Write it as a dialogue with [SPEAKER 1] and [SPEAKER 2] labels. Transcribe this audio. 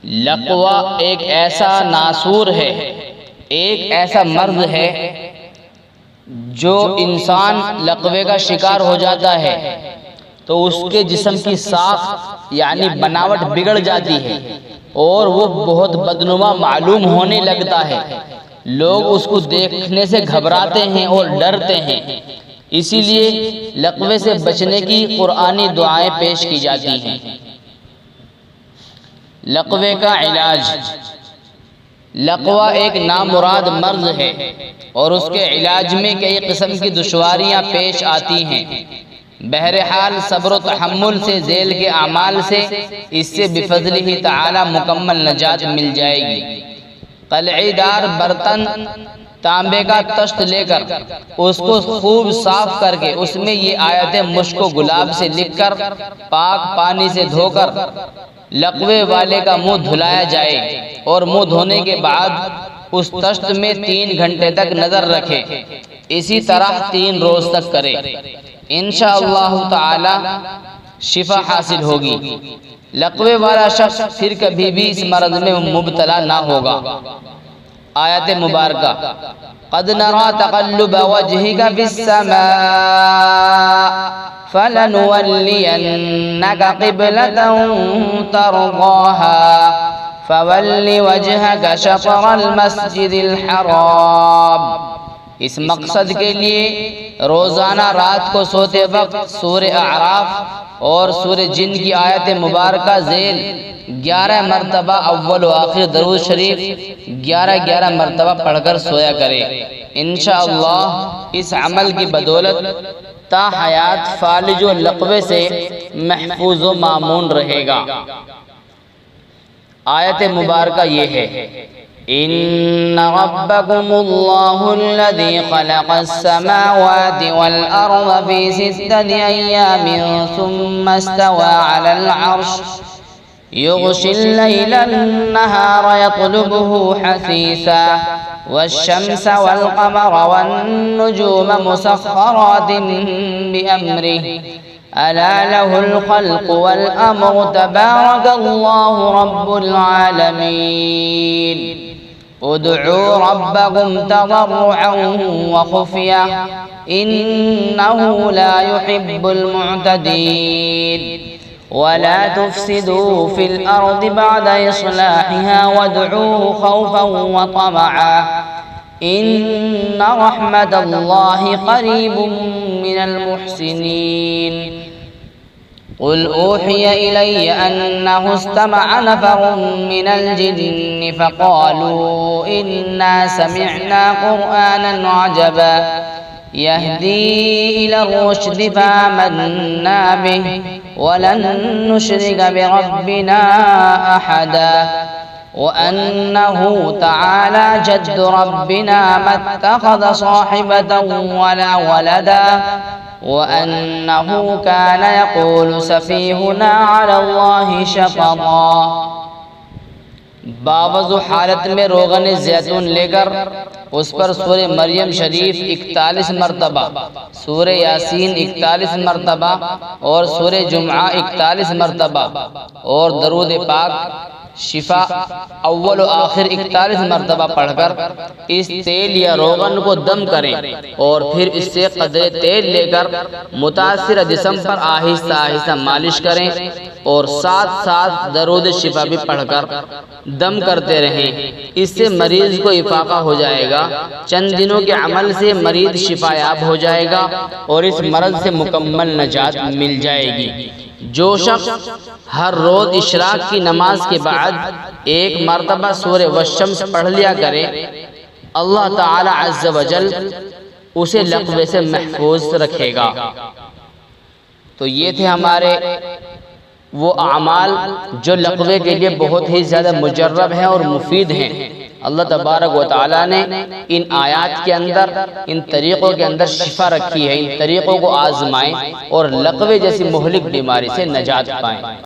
[SPEAKER 1] لقوہ ایک ایسا ناسور ہے، ایک ایسا مرض ہے جو انسان لقوے کا شکار ہو جاتا ہے تو اس کے جسم کی ساخت یعنی بناوٹ بگڑ جاتی ہے اور وہ بہت بدنما معلوم ہونے لگتا ہے۔ لوگ اس کو دیکھنے سے گھبراتے ہیں اور ڈرتے ہیں، اسی لیے لقوے سے بچنے کی قرآنی دعائیں پیش کی جاتی ہیں۔ لقوے کا علاج۔ لقوہ ایک نامراد مرض ہے اور اس کے علاج میں کئی قسم کی دشواریاں پیش آتی ہیں۔ بہرحال صبر و تحمل سے ذیل کے اعمال سے اس سے بفضلہ تعالی مکمل نجات مل جائے گی۔ قلعی دار برتن تانبے کا تشت لے کر اس کو خوب صاف کر کے اس میں یہ آیتیں مشک و گلاب سے لکھ کر پاک پانی سے دھو کر لقوے والے کا منہ دھلایا جائے اور منہ دھونے کے بعد اس تشت میں 3 گھنٹے تک نظر رکھے، اسی طرح 3 روز تک کرے، انشاءاللہ تعالی شفا حاصل ہوگی۔ لقوے والا شخص پھر کبھی بھی اس مرض میں مبتلا نہ ہوگا۔ آیت مبارکہ: قد نرى تقلب وجهك في السماء فلنولينك قبلة ترضاها فول وجهك شطر المسجد الحرام۔ اس مقصد کے لیے روزانہ رات کو سوتے وقت سورہ اعراف اور سورہ جن کی آیت مبارکہ ذیل 11 مرتبہ اول و آخر درود شریف 11 مرتبہ پڑھ کر سویا کرے، انشاءاللہ اس عمل کی بدولت تا حیات فالج و لقوے سے محفوظ و مامون رہے گا۔ آیت مبارکہ یہ ہے: ان ربکم اللہ الذی خلق السماوات والارض فی 6 ایام ثم استوى على العرش يغشي الليل النهار يطلبه حثيثا والشمس والقمر والنجوم مسخرات بأمره ألا له الخلق والأمر تبارك الله رب العالمين ادعوا ربكم تضرعا وخفيا إنه لا يحب المعتدين ولا تفسدوا في الأرض بعد إصلاحها وادعوه خوفا وطمعا إن رحمة الله قريب من المحسنين قل أوحي إلي أنه استمع نفر من الجن فقالوا إنا سمعنا قرآنا عجبا يهدي إلى الرشد فآمنا به ولن نشرك بربنا أحدا وأنه تعالى جد ربنا ما اتخذ صاحبة ولا ولدا وأنه كان يقول سفيهنا على الله شططا۔ باوضو حالت میں روغن زیتون لے کر اس پر سورہ مریم شریف 41 مرتبہ، سورہ یاسین 41 مرتبہ اور سورہ جمعہ 41 مرتبہ اور درود پاک شفا اول و آخر 41 مرتبہ پڑھ کر اس تیل یا روغن کو دم کریں اور پھر اس سے قدرے تیل لے کر متاثرہ جسم پر آہستہ آہستہ مالش کریں اور ساتھ ساتھ درود شفا بھی پڑھ کر دم کرتے رہیں۔ اس سے مریض کو افاقہ ہو جائے گا، چند دنوں کے عمل سے مریض شفا یاب ہو جائے گا اور اس مرض سے مکمل نجات مل جائے گی۔ جو شخص ہر روز اشراق کی نماز کے بعد 1 مرتبہ سورہ والشمس پڑھ لیا کرے، اللہ تعالی عز و جل اسے لقوے سے محفوظ رکھے گا۔ تو یہ تھے ہمارے وہ اعمال جو لقوے کے لیے بہت ہی زیادہ مجرب ہیں اور مفید ہیں۔ اللہ تبارک و تعالیٰ نے ان آیات کے اندر، ان طریقوں کے اندر شفا رکھی ہے، ان طریقوں کو آزمائیں اور لقوے جیسی مہلک بیماری سے نجات پائیں۔